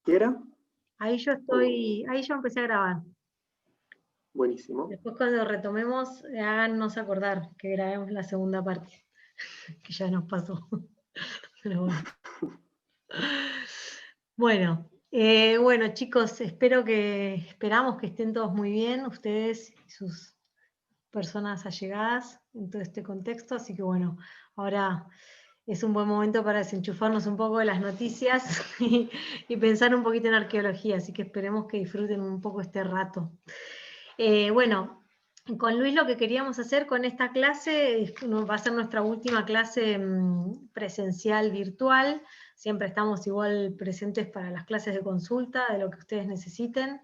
quiera. Ahí yo empecé a grabar. Buenísimo. Después cuando retomemos, háganos acordar que grabemos la segunda parte, que ya nos pasó. Pero bueno. Bueno, chicos, esperamos que estén todos muy bien, ustedes y sus personas allegadas en todo este contexto, así que bueno, ahora es un buen momento para desenchufarnos un poco de las noticias y pensar un poquito en arqueología, así que esperemos que disfruten un poco este rato. Bueno, con Luis lo que queríamos hacer con esta clase va a ser nuestra última clase presencial virtual. Siempre estamos igual presentes para las clases de consulta, de lo que ustedes necesiten,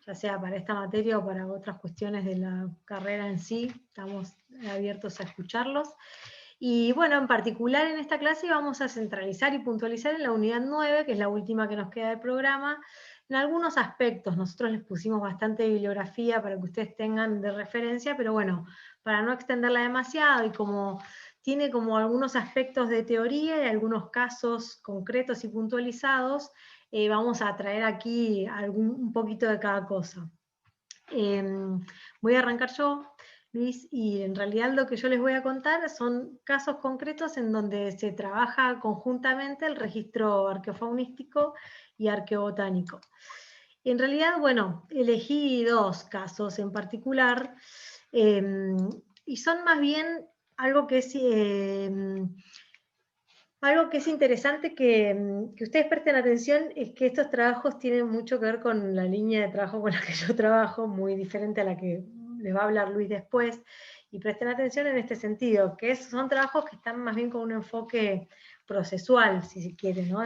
ya sea para esta materia o para otras cuestiones de la carrera en sí. Estamos abiertos a escucharlos. Y bueno, en particular en esta clase vamos a centralizar y puntualizar en la unidad 9, que es la última que nos queda del programa, en algunos aspectos. Nosotros les pusimos bastante bibliografía para que ustedes tengan de referencia, pero bueno, para no extenderla demasiado y como tiene como algunos aspectos de teoría y algunos casos concretos y puntualizados, vamos a traer aquí un poquito de cada cosa. Voy a arrancar yo, Luis, y en realidad lo que yo les voy a contar son casos concretos en donde se trabaja conjuntamente el registro arqueofaunístico y arqueobotánico. En realidad, bueno, elegí dos casos en particular, y son más bien algo que es interesante que ustedes presten atención, es que estos trabajos tienen mucho que ver con la línea de trabajo con la que yo trabajo, muy diferente a la que les va a hablar Luis después, y presten atención en este sentido, que son trabajos que están más bien con un enfoque procesual, si se quiere, ¿no?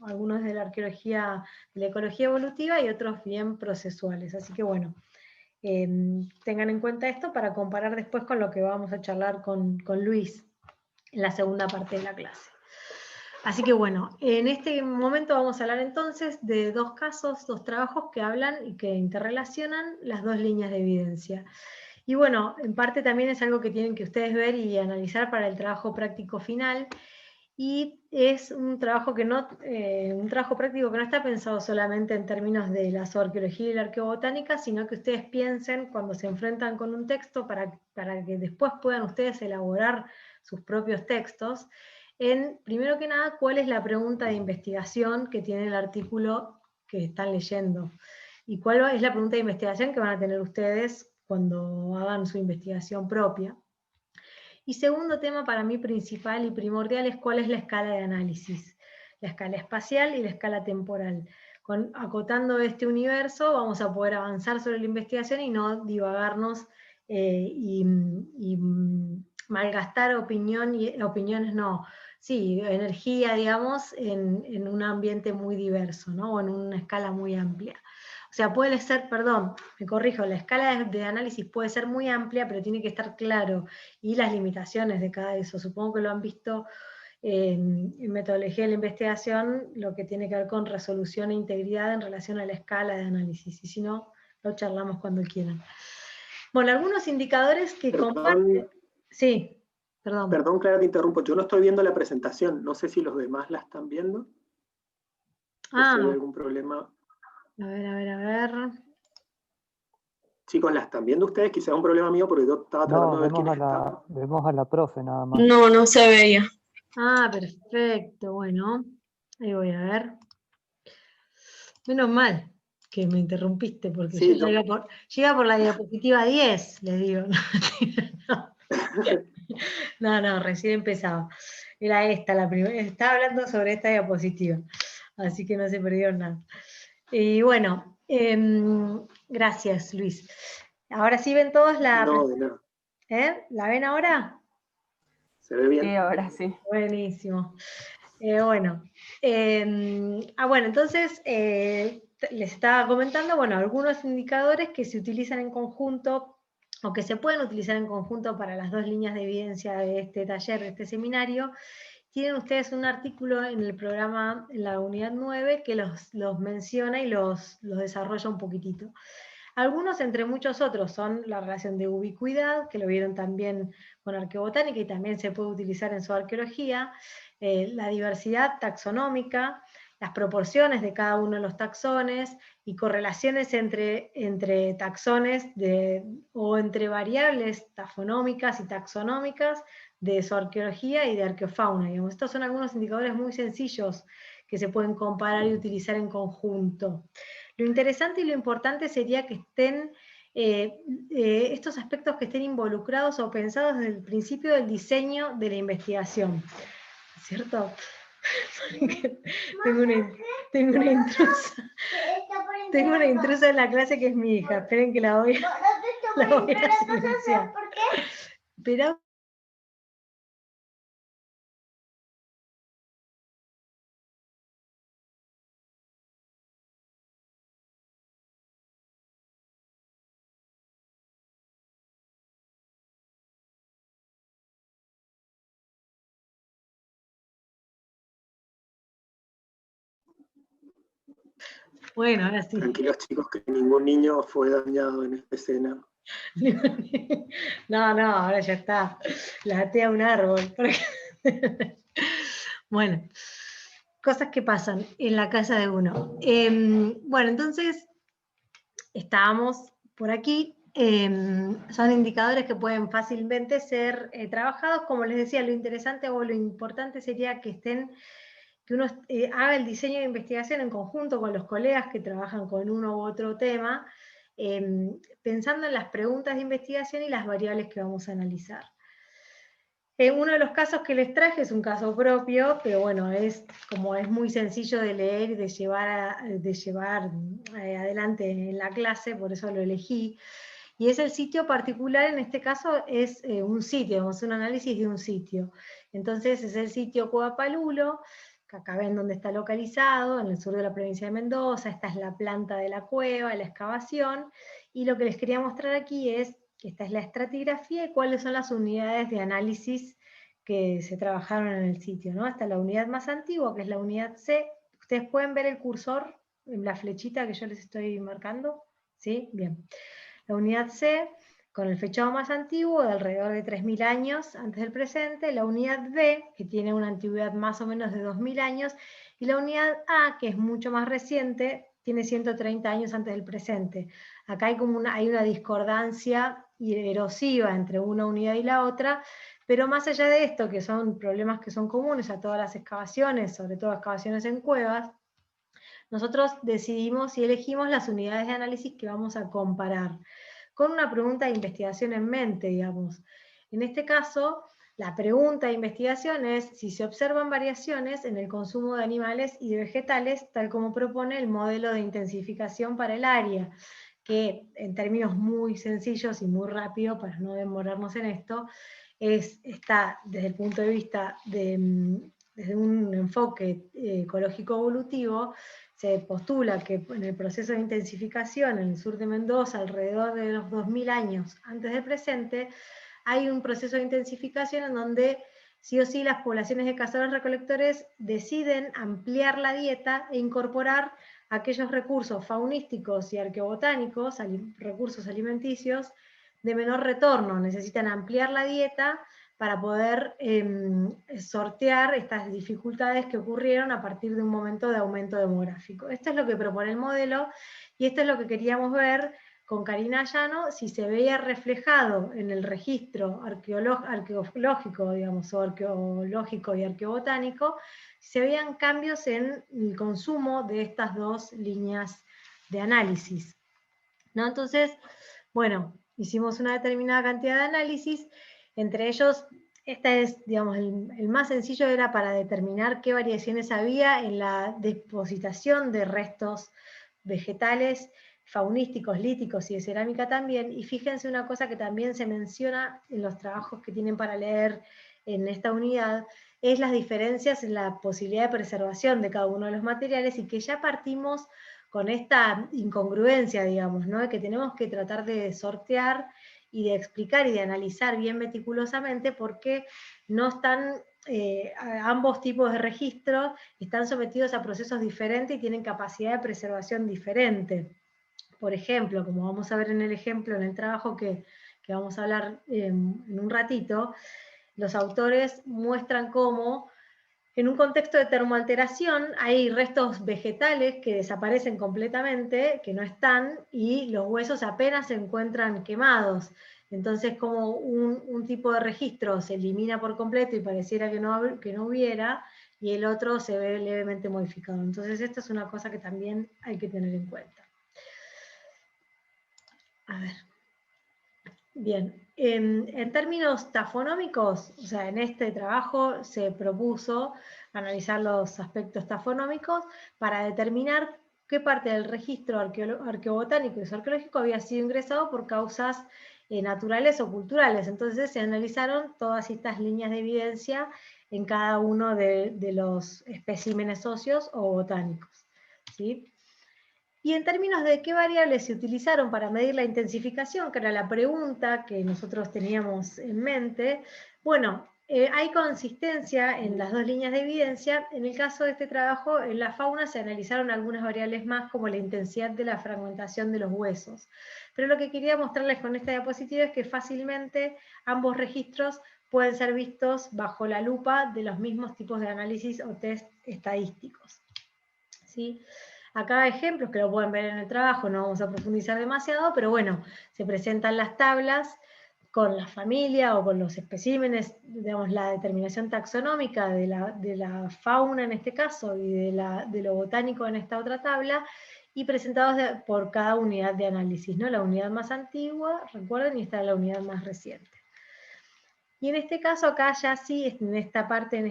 Algunos de la arqueología, de la ecología evolutiva y otros bien procesuales. Así que bueno, tengan en cuenta esto para comparar después con lo que vamos a charlar con Luis en la segunda parte de la clase. Así que bueno, en este momento vamos a hablar entonces de dos casos, dos trabajos que hablan y que interrelacionan las dos líneas de evidencia. Y bueno, en parte también es algo que tienen que ustedes ver y analizar para el trabajo práctico final, y es un trabajo práctico que no está pensado solamente en términos de la zooarqueología y la arqueobotánica, sino que ustedes piensen cuando se enfrentan con un texto para que después puedan ustedes elaborar sus propios textos, primero que nada, cuál es la pregunta de investigación que tiene el artículo que están leyendo, y cuál es la pregunta de investigación que van a tener ustedes cuando hagan su investigación propia. Y segundo tema para mí principal y primordial es cuál es la escala de análisis, la escala espacial y la escala temporal. Acotando este universo vamos a poder avanzar sobre la investigación y no divagarnos y malgastar energía, digamos, en un ambiente muy diverso, ¿no? O en una escala muy amplia. O sea, puede ser, perdón, me corrijo, la escala de análisis puede ser muy amplia, pero tiene que estar claro, y las limitaciones de cada eso. Supongo que lo han visto en metodología de la investigación, lo que tiene que ver con resolución e integridad en relación a la escala de análisis, y si no, lo charlamos cuando quieran. Bueno, algunos indicadores que comparten... Sí, perdón. Perdón, Clara, te interrumpo. Yo no estoy viendo la presentación. No sé si los demás la están viendo. ¿O si hay algún problema? A ver. Chicos, ¿la están viendo ustedes? Quizás es un problema mío porque yo estaba tratando de ver quién estaba. Vemos a la profe nada más. No se veía. Perfecto, bueno. Ahí voy a ver. Menos mal que me interrumpiste, porque sí, yo llega por la diapositiva 10, les digo. No, recién empezaba. Era esta la primera. Estaba hablando sobre esta diapositiva, así que no se perdieron nada. Y bueno, gracias, Luis. Ahora sí ven todos la... No, de nada. ¿La ven ahora? Se ve bien. Sí, ahora sí. Buenísimo. Bueno, entonces les estaba comentando, algunos indicadores que se utilizan en conjunto o que se pueden utilizar en conjunto para las dos líneas de evidencia de este taller, de este seminario. Tienen ustedes un artículo en el programa, en la unidad 9, que los menciona y los desarrolla un poquitito. Algunos, entre muchos otros, son la relación de ubicuidad, que lo vieron también con arqueobotánica y también se puede utilizar en zooarqueología, la diversidad taxonómica, las proporciones de cada uno de los taxones y correlaciones entre taxones o entre variables tafonómicas y taxonómicas de zooarqueología y de arqueofauna. Digamos. Estos son algunos indicadores muy sencillos que se pueden comparar y utilizar en conjunto. Lo interesante y lo importante sería que estén estos aspectos que estén involucrados o pensados desde el principio del diseño de la investigación, ¿cierto? Tengo una intrusa en la clase que es mi hija, esperen que la voy a silenciar. Pero bueno, ahora sí. Tranquilos chicos, que ningún niño fue dañado en esta escena. No, ahora ya está. La até a un árbol. Bueno, cosas que pasan en la casa de uno. Bueno, entonces, estábamos por aquí. Son indicadores que pueden fácilmente ser trabajados. Como les decía, lo interesante o lo importante sería que uno haga el diseño de investigación en conjunto con los colegas que trabajan con uno u otro tema, pensando en las preguntas de investigación y las variables que vamos a analizar. Uno de los casos que les traje es un caso propio, pero bueno, es muy sencillo de leer y de llevar adelante en la clase, por eso lo elegí. Y es el sitio particular, en este caso es un sitio, vamos a hacer un análisis de un sitio. Entonces es el sitio Cueva Palulo, que acá ven dónde está localizado, en el sur de la provincia de Mendoza. Esta es la planta de la cueva, la excavación, y lo que les quería mostrar aquí es que esta es la estratigrafía y cuáles son las unidades de análisis que se trabajaron en el sitio, ¿no? Esta es la unidad más antigua, que es la unidad C. Ustedes pueden ver el cursor en la flechita que yo les estoy marcando, ¿sí? Bien. La unidad C, con el fechado más antiguo, de alrededor de 3.000 años antes del presente, la unidad B, que tiene una antigüedad más o menos de 2.000 años, y la unidad A, que es mucho más reciente, tiene 130 años antes del presente. Acá hay una discordancia erosiva entre una unidad y la otra, pero más allá de esto, que son problemas que son comunes a todas las excavaciones, sobre todo excavaciones en cuevas, nosotros decidimos y elegimos las unidades de análisis que vamos a comparar, con una pregunta de investigación en mente, digamos. En este caso, la pregunta de investigación es si se observan variaciones en el consumo de animales y de vegetales, tal como propone el modelo de intensificación para el área, que en términos muy sencillos y muy rápido, para no demorarnos en esto, está desde el punto de vista desde un enfoque ecológico evolutivo. Se postula que en el proceso de intensificación en el sur de Mendoza, alrededor de los 2.000 años antes del presente, hay un proceso de intensificación en donde sí o sí las poblaciones de cazadores-recolectores deciden ampliar la dieta e incorporar aquellos recursos faunísticos y arqueobotánicos, recursos alimenticios, de menor retorno. Necesitan ampliar la dieta para poder sortear estas dificultades que ocurrieron a partir de un momento de aumento demográfico. Esto es lo que propone el modelo, y esto es lo que queríamos ver con Karina Llano, si se veía reflejado en el registro arqueológico, digamos, o arqueológico y arqueobotánico, si se veían cambios en el consumo de estas dos líneas de análisis, ¿no? Entonces, bueno, hicimos una determinada cantidad de análisis. Entre ellos, digamos, el más sencillo era para determinar qué variaciones había en la depositación de restos vegetales, faunísticos, líticos y de cerámica también. Y fíjense una cosa que también se menciona en los trabajos que tienen para leer en esta unidad, es las diferencias en la posibilidad de preservación de cada uno de los materiales, y que ya partimos con esta incongruencia, digamos, ¿no? De que tenemos que tratar de sortear y de explicar y de analizar bien meticulosamente por qué no están, ambos tipos de registros están sometidos a procesos diferentes y tienen capacidad de preservación diferente. Por ejemplo, como vamos a ver en el ejemplo, en el trabajo que vamos a hablar en un ratito, los autores muestran cómo En un contexto de termoalteración hay restos vegetales que desaparecen completamente, que no están, y los huesos apenas se encuentran quemados. Entonces, como un tipo de registro se elimina por completo y pareciera que no hubiera, y el otro se ve levemente modificado. Entonces, esto es una cosa que también hay que tener en cuenta. A ver. Bien, en términos tafonómicos, o sea, en este trabajo se propuso analizar los aspectos tafonómicos para determinar qué parte del registro arqueobotánico y arqueológico había sido ingresado por causas naturales o culturales. Entonces se analizaron todas estas líneas de evidencia en cada uno de los especímenes óseos o botánicos, ¿sí? Y en términos de qué variables se utilizaron para medir la intensificación, que era la pregunta que nosotros teníamos en mente, bueno, hay consistencia en las dos líneas de evidencia. En el caso de este trabajo, en la fauna se analizaron algunas variables más, como la intensidad de la fragmentación de los huesos. Pero lo que quería mostrarles con esta diapositiva es que fácilmente ambos registros pueden ser vistos bajo la lupa de los mismos tipos de análisis o test estadísticos, ¿sí? Acá ejemplos que lo pueden ver en el trabajo, no vamos a profundizar demasiado, pero bueno, se presentan las tablas con la familia o con los especímenes, digamos, la determinación taxonómica de la fauna en este caso y de lo botánico en esta otra tabla, y presentados por cada unidad de análisis, ¿no? La unidad más antigua, recuerden, y está la unidad más reciente. Y en este caso acá ya sí, en esta parte, en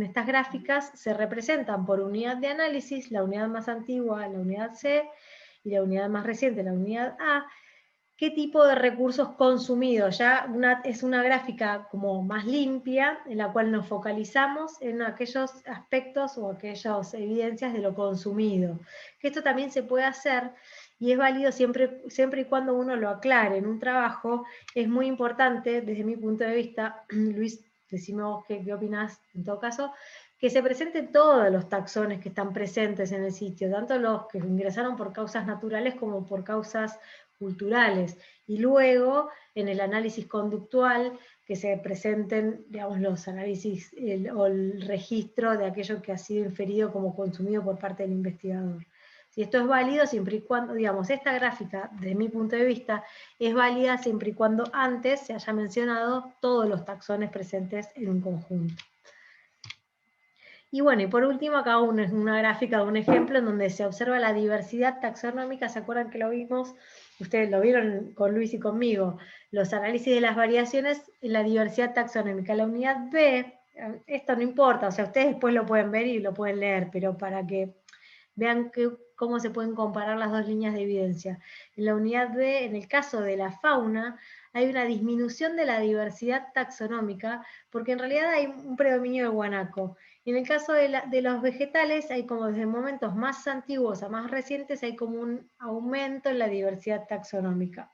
estas gráficas se representan por unidad de análisis, la unidad más antigua, la unidad C, y la unidad más reciente, la unidad A, qué tipo de recursos consumidos. Ya es una gráfica como más limpia, en la cual nos focalizamos en aquellos aspectos o aquellas evidencias de lo consumido. Que esto también se puede hacer, y es válido siempre y cuando uno lo aclare en un trabajo. Es muy importante, desde mi punto de vista, Luis, decime vos qué opinás en todo caso, que se presenten todos los taxones que están presentes en el sitio, tanto los que ingresaron por causas naturales como por causas culturales, y luego en el análisis conductual que se presenten, digamos, los análisis o el registro de aquello que ha sido inferido como consumido por parte del investigador. Si esto es válido siempre y cuando, digamos, esta gráfica, desde mi punto de vista, es válida siempre y cuando antes se haya mencionado todos los taxones presentes en un conjunto. Y bueno, y por último, acá una gráfica de un ejemplo en donde se observa la diversidad taxonómica. ¿Se acuerdan que lo vimos? Ustedes lo vieron con Luis y conmigo. Los análisis de las variaciones en la diversidad taxonómica. La unidad B, esto no importa, o sea, ustedes después lo pueden ver y lo pueden leer, pero para que vean cómo se pueden comparar las dos líneas de evidencia. En la unidad B, en el caso de la fauna, hay una disminución de la diversidad taxonómica, porque en realidad hay un predominio de guanaco. Y en el caso de los vegetales, hay como desde momentos más antiguos a más recientes, hay como un aumento en la diversidad taxonómica.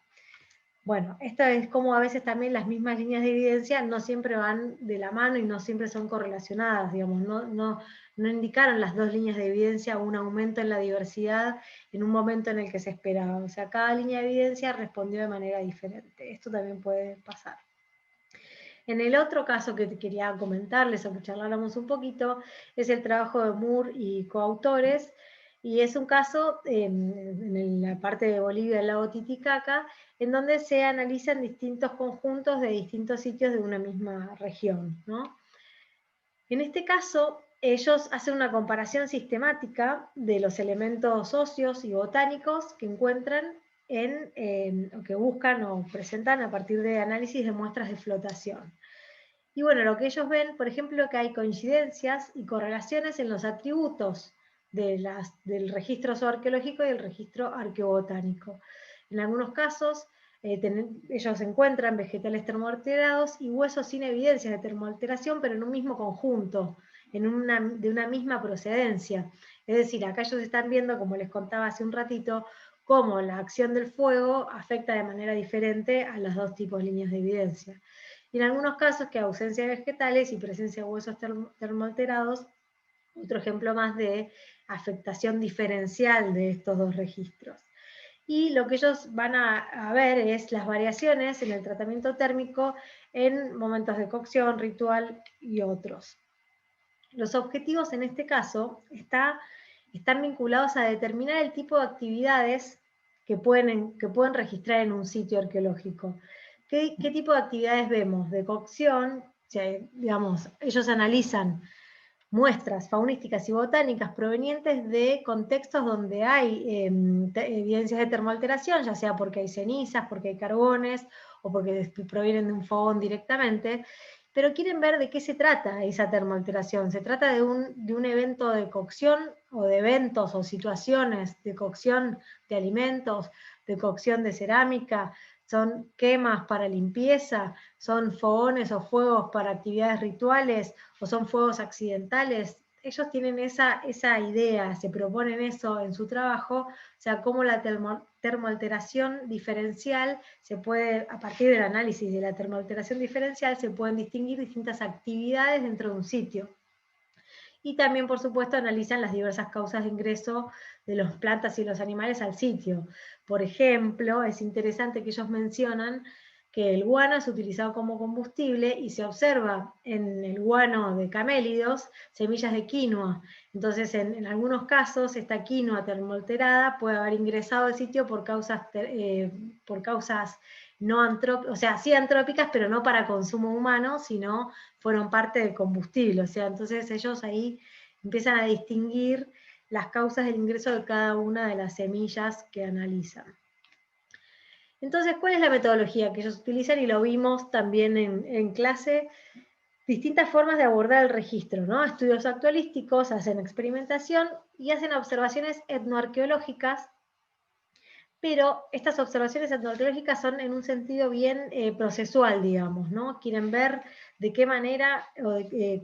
Bueno, esto es como a veces también las mismas líneas de evidencia no siempre van de la mano y no siempre son correlacionadas, digamos, no indicaron las dos líneas de evidencia un aumento en la diversidad en un momento en el que se esperaba. O sea, cada línea de evidencia respondió de manera diferente. Esto también puede pasar. En el otro caso que quería comentarles o que charláramos un poquito, es el trabajo de Moore y coautores, y es un caso en la parte de Bolivia, el lago Titicaca, en donde se analizan distintos conjuntos de distintos sitios de una misma región, ¿no? En este caso, ellos hacen una comparación sistemática de los elementos óseos y botánicos que encuentran o que buscan o presentan a partir de análisis de muestras de flotación. Y bueno, lo que ellos ven, por ejemplo, que hay coincidencias y correlaciones en los atributos del registro zooarqueológico y el registro arqueobotánico. En algunos casos, ellos encuentran vegetales termoalterados y huesos sin evidencias de termoalteración, pero en un mismo conjunto, de una misma procedencia. Es decir, acá ellos están viendo, como les contaba hace un ratito, cómo la acción del fuego afecta de manera diferente a los dos tipos de líneas de evidencia. Y en algunos casos que ausencia de vegetales y presencia de huesos termoalterados, otro ejemplo más de afectación diferencial de estos dos registros. Y lo que ellos van a ver es las variaciones en el tratamiento térmico en momentos de cocción, ritual y otros. Los objetivos en este caso están vinculados a determinar el tipo de actividades que pueden registrar en un sitio arqueológico. ¿Qué tipo de actividades vemos? De cocción, o sea, digamos, ellos analizan muestras faunísticas y botánicas provenientes de contextos donde hay evidencias de termoalteración, ya sea porque hay cenizas, porque hay carbones, o porque provienen de un fogón directamente, pero quieren ver de qué se trata esa termoalteración. Se trata de un evento de cocción, o de eventos o situaciones de cocción de alimentos, de cocción de cerámica, son quemas para limpieza, son fogones o fuegos para actividades rituales, o son fuegos accidentales. Ellos tienen esa idea, se proponen eso en su trabajo, o sea, cómo la termoalteración diferencial se puede, a partir del análisis de la termoalteración diferencial, se pueden distinguir distintas actividades dentro de un sitio. Y también, por supuesto, analizan las diversas causas de ingreso de las plantas y los animales al sitio. Por ejemplo, es interesante que ellos mencionan que el guano es utilizado como combustible y se observa en el guano de camélidos semillas de quinoa. Entonces, en algunos casos, esta quinoa termoalterada puede haber ingresado al sitio por causas no antrópicas, o sea, sí antrópicas, pero no para consumo humano, sino fueron parte del combustible. O sea, entonces ellos ahí empiezan a distinguir las causas del ingreso de cada una de las semillas que analizan. Entonces, ¿cuál es la metodología que ellos utilizan? Y lo vimos también en clase, distintas formas de abordar el registro, ¿no? Estudios actualísticos, hacen experimentación y hacen observaciones etnoarqueológicas, pero estas observaciones etnoarqueológicas son en un sentido bien procesual, digamos, ¿no? Quieren ver de qué manera,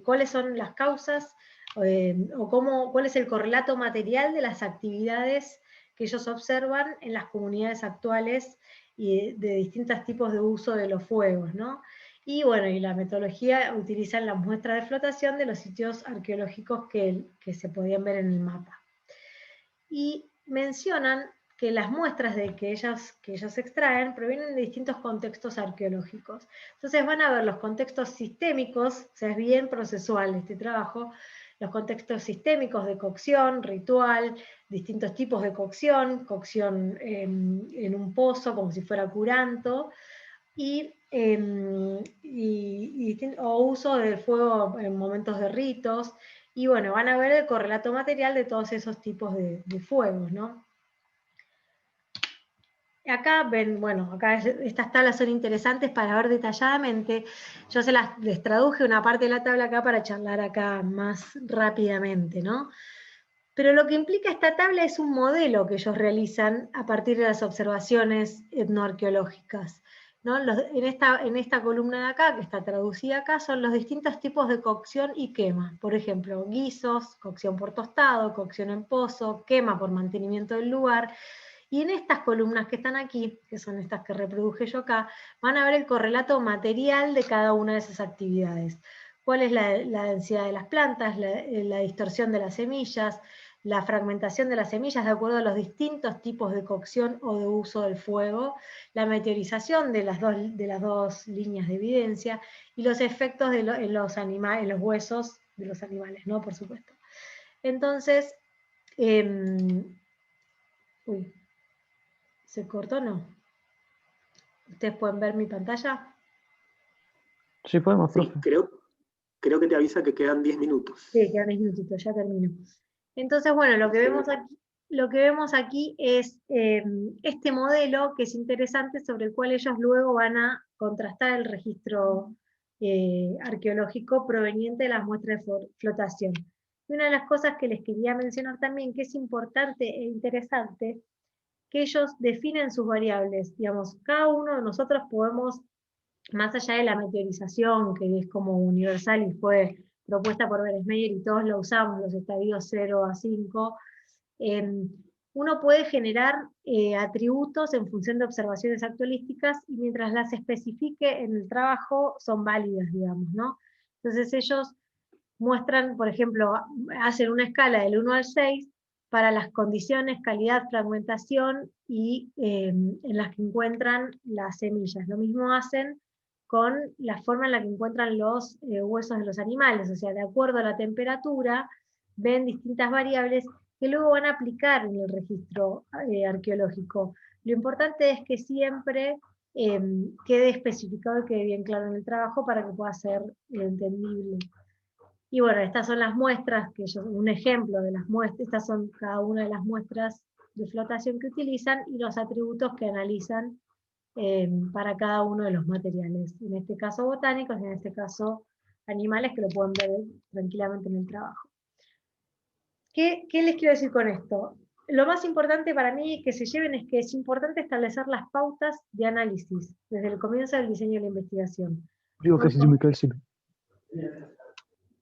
cuáles son las causas, o cuál es el correlato material de las actividades que ellos observan en las comunidades actuales y de distintos tipos de uso de los fuegos, ¿no? Y bueno, y la metodología utilizan las muestras de flotación de los sitios arqueológicos que se podían ver en el mapa. Y mencionan que las muestras que ellos extraen provienen de distintos contextos arqueológicos. Entonces van a ver los contextos sistémicos, o sea, es bien procesual este trabajo, los contextos sistémicos de cocción, ritual, distintos tipos de cocción en un pozo como si fuera curanto, o uso del fuego en momentos de ritos, y bueno, van a ver el correlato material de todos esos tipos de fuegos, ¿no? Acá ven, bueno, acá estas tablas son interesantes para ver detalladamente. Yo les traduje una parte de la tabla acá para charlar acá más rápidamente, ¿no? Pero lo que implica esta tabla es un modelo que ellos realizan a partir de las observaciones etnoarqueológicas, ¿no? En esta columna de acá, que está traducida acá, son los distintos tipos de cocción y quema. Por ejemplo, guisos, cocción por tostado, cocción en pozo, quema por mantenimiento del lugar. Y en estas columnas que están aquí, que son estas que reproduje yo acá, van a ver el correlato material de cada una de esas actividades. ¿Cuál es la densidad de las plantas, la distorsión de las semillas, la fragmentación de las semillas de acuerdo a los distintos tipos de cocción o de uso del fuego, la meteorización de las dos líneas de evidencia y los efectos en los huesos de los animales, ¿no? Por supuesto. Entonces, uy, ¿se cortó o no? ¿Ustedes pueden ver mi pantalla? Sí, podemos, profe. Sí, creo que te avisa que quedan 10 minutos. Sí, quedan 10 minutitos, ya termino. Entonces, bueno, lo que vemos aquí es este modelo que es interesante, sobre el cual ellos luego van a contrastar el registro arqueológico proveniente de las muestras de flotación. Y una de las cosas que les quería mencionar también, que es importante e interesante, que ellos definen sus variables. Digamos, cada uno de nosotros podemos, más allá de la meteorización, que es como universal y fue propuesta por Beresmeyer y todos lo usamos, los estadios 0 a 5, uno puede generar atributos en función de observaciones actualísticas y mientras las especifique en el trabajo son válidas, digamos, ¿no? Entonces ellos muestran, por ejemplo, hacen una escala del 1 al 6 para las condiciones, calidad, fragmentación y en las que encuentran las semillas. Lo mismo hacen con la forma en la que encuentran los huesos de los animales, o sea, de acuerdo a la temperatura, ven distintas variables que luego van a aplicar en el registro arqueológico. Lo importante es que siempre quede especificado y quede bien claro en el trabajo para que pueda ser entendible. Y bueno, estas son las muestras, un ejemplo de las muestras, estas son cada una de las muestras de flotación que utilizan y los atributos que analizan para cada uno de los materiales. En este caso botánicos, en este caso animales, que lo pueden ver tranquilamente en el trabajo. ¿Qué les quiero decir con esto? Lo más importante para mí que se lleven es que es importante establecer las pautas de análisis desde el comienzo del diseño de la investigación. Digo que se me cae el cine.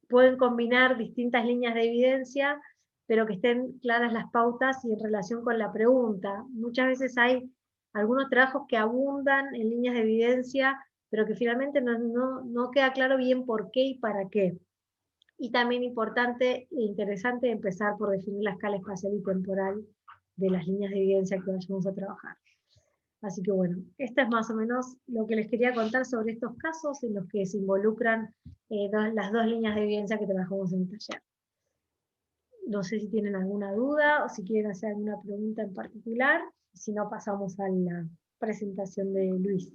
Pueden combinar distintas líneas de evidencia, pero que estén claras las pautas y en relación con la pregunta. Muchas veces hay algunos trabajos que abundan en líneas de evidencia, pero que finalmente no queda claro bien por qué y para qué. Y también importante e interesante empezar por definir la escala espacial y temporal de las líneas de evidencia que vayamos a trabajar. Así que bueno, esto es más o menos lo que les quería contar sobre estos casos en los que se involucran las dos líneas de evidencia que trabajamos en el taller. No sé si tienen alguna duda o si quieren hacer alguna pregunta en particular, si no pasamos a la presentación de Luis.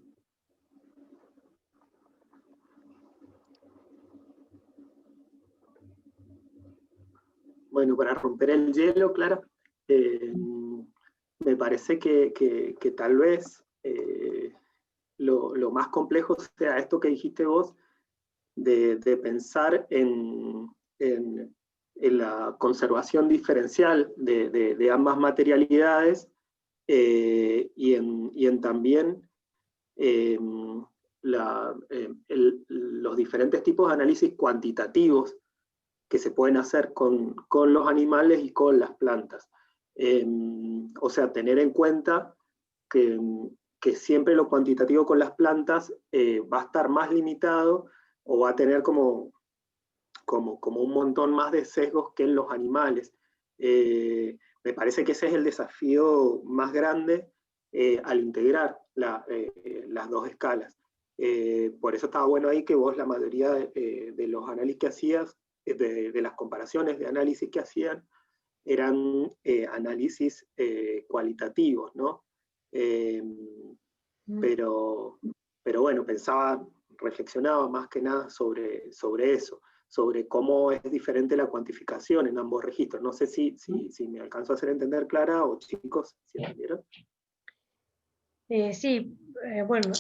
Bueno, para romper el hielo, Clara, me parece que tal vez lo más complejo sea esto que dijiste vos, de pensar en la conservación diferencial de ambas materialidades y en también los diferentes tipos de análisis cuantitativos que se pueden hacer con los animales y con las plantas. O sea, tener en cuenta que siempre lo cuantitativo con las plantas va a estar más limitado o va a tener como un montón más de sesgos que en los animales. Me parece que ese es el desafío más grande al integrar las dos escalas. Por eso estaba bueno ahí que vos la mayoría de los análisis que hacías, de las comparaciones de análisis que hacían, eran análisis cualitativos, ¿no? Pero bueno, reflexionaba más que nada sobre eso, sobre cómo es diferente la cuantificación en ambos registros. No sé si me alcanzo a hacer entender, Clara, o chicos, si entendieron. Sí, bueno,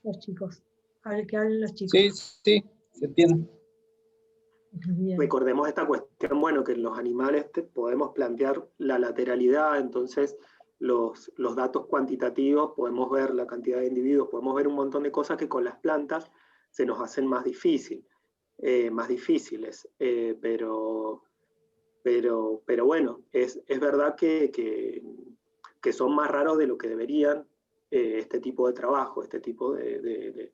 los chicos. A ver qué hablen los chicos. Sí, se entiende. Bien. Recordemos esta cuestión, bueno, que en los animales podemos plantear la lateralidad, entonces los datos cuantitativos, podemos ver la cantidad de individuos, podemos ver un montón de cosas que con las plantas se nos hacen más difíciles, pero bueno, es verdad que son más raros de lo que deberían este tipo de trabajo, este tipo de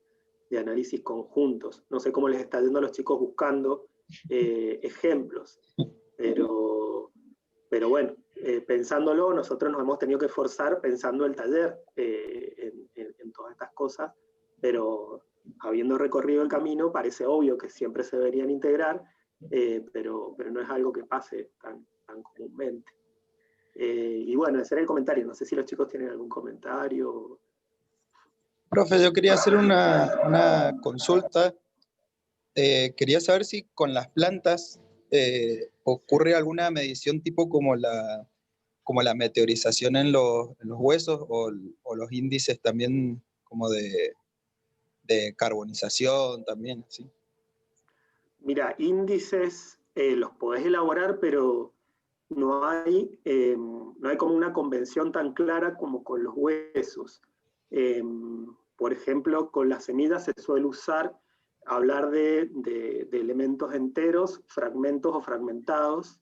análisis conjuntos. No sé cómo les está yendo a los chicos buscando ejemplos, pero bueno, pensándolo, nosotros nos hemos tenido que esforzar pensando el taller en todas estas cosas, pero habiendo recorrido el camino, parece obvio que siempre se deberían integrar, pero no es algo que pase tan comúnmente. Y bueno, ese era el comentario. No sé si los chicos tienen algún comentario. Profe, yo quería hacer una consulta. Quería saber si con las plantas ocurre alguna medición tipo como la meteorización en los huesos o los índices también como de carbonización también, ¿sí? Mira, índices los podés elaborar, pero no hay como una convención tan clara como con los huesos. Por ejemplo, con las semillas se suele hablar de elementos enteros, fragmentos o fragmentados,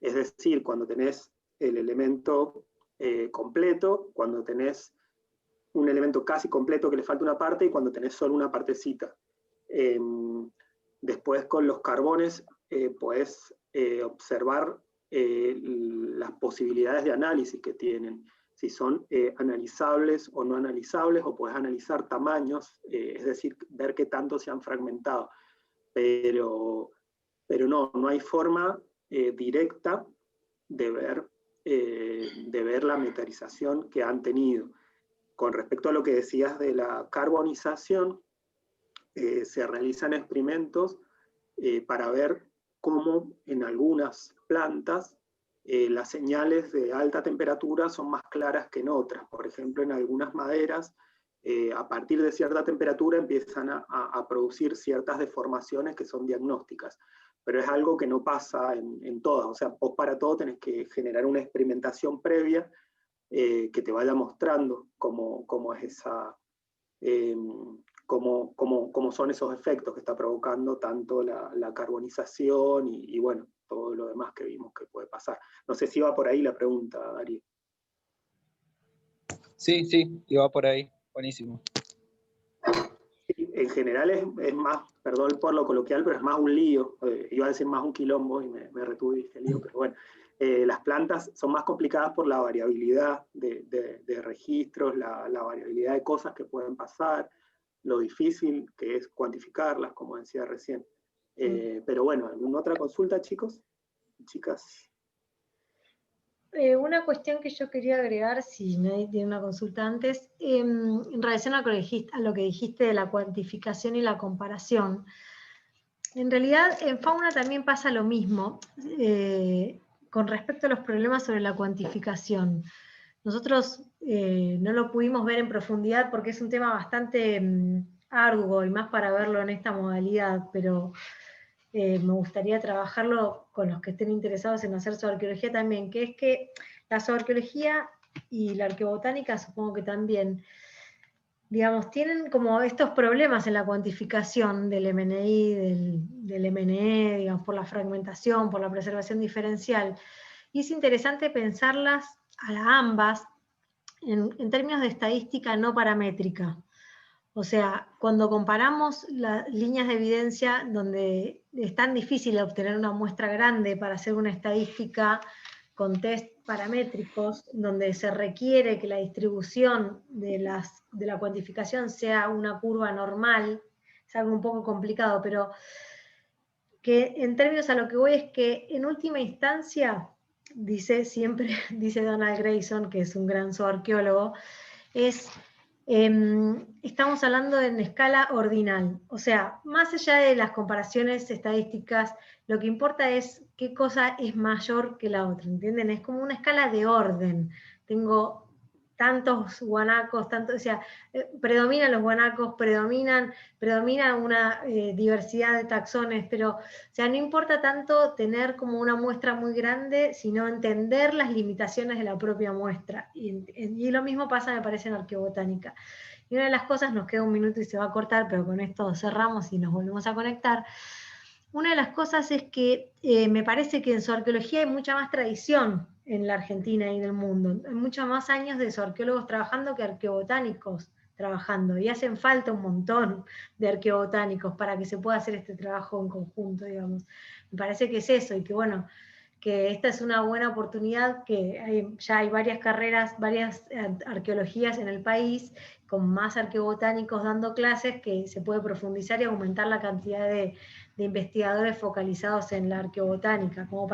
es decir, cuando tenés el elemento completo, cuando tenés un elemento casi completo que le falta una parte y cuando tenés solo una partecita. Después con los carbones podés observar las posibilidades de análisis que tienen. si son analizables o no analizables, o puedes analizar tamaños, es decir, ver qué tanto se han fragmentado. Pero no hay forma directa de ver la metalización que han tenido. Con respecto a lo que decías de la carbonización, se realizan experimentos para ver cómo en algunas plantas las señales de alta temperatura son más claras que en otras. Por ejemplo, en algunas maderas, a partir de cierta temperatura empiezan a producir ciertas deformaciones que son diagnósticas. Pero es algo que no pasa en todas. O sea, vos para todo tenés que generar una experimentación previa que te vaya mostrando cómo es esa... cómo son esos efectos que está provocando tanto la carbonización y bueno, todo lo demás que vimos que puede pasar. No sé si va por ahí la pregunta, Darío. Sí, sí, iba por ahí. Buenísimo. Sí, en general es más, perdón por lo coloquial, pero es más un lío. Iba a decir más un quilombo y me retuve y dije lío, pero bueno. Las plantas son más complicadas por la variabilidad de registros, la variabilidad de cosas que pueden pasar, lo difícil que es cuantificarlas, como decía recién. Pero bueno, ¿alguna otra consulta, chicos? Chicas. Una cuestión que yo quería agregar, si nadie tiene una consulta antes, en relación a lo que dijiste de la cuantificación y la comparación. En realidad, en fauna también pasa lo mismo con respecto a los problemas sobre la cuantificación. Nosotros no lo pudimos ver en profundidad porque es un tema bastante arduo y más para verlo en esta modalidad, pero me gustaría trabajarlo con los que estén interesados en hacer zooarqueología también, que es que la zooarqueología y la arqueobotánica supongo que también, digamos, tienen como estos problemas en la cuantificación del MNI, del MNE, digamos, por la fragmentación, por la preservación diferencial, y es interesante pensarlas a ambas en términos de estadística no paramétrica. O sea, cuando comparamos las líneas de evidencia donde es tan difícil obtener una muestra grande para hacer una estadística con test paramétricos, donde se requiere que la distribución de la cuantificación sea una curva normal, es algo un poco complicado, pero que en términos a lo que voy es que en última instancia, dice Donald Grayson, que es un gran zooarqueólogo, estamos hablando en escala ordinal, o sea, más allá de las comparaciones estadísticas, lo que importa es qué cosa es mayor que la otra, ¿entienden? Es como una escala de orden. Tengo tantos guanacos, o sea, predominan los guanacos, predomina una diversidad de taxones, pero, o sea, no importa tanto tener como una muestra muy grande, sino entender las limitaciones de la propia muestra. Y lo mismo pasa, me parece, en arqueobotánica. Y una de las cosas, nos queda un minuto y se va a cortar, pero con esto cerramos y nos volvemos a conectar. Una de las cosas es que me parece que en zooarqueología hay mucha más tradición en la Argentina y en el mundo. Hay muchos más años de zooarqueólogos trabajando que arqueobotánicos trabajando, y hacen falta un montón de arqueobotánicos para que se pueda hacer este trabajo en conjunto, digamos. Me parece que es eso, y que bueno, que esta es una buena oportunidad, que ya hay varias carreras, varias arqueologías en el país, con más arqueobotánicos dando clases, que se puede profundizar y aumentar la cantidad de investigadores focalizados en la arqueobotánica, como para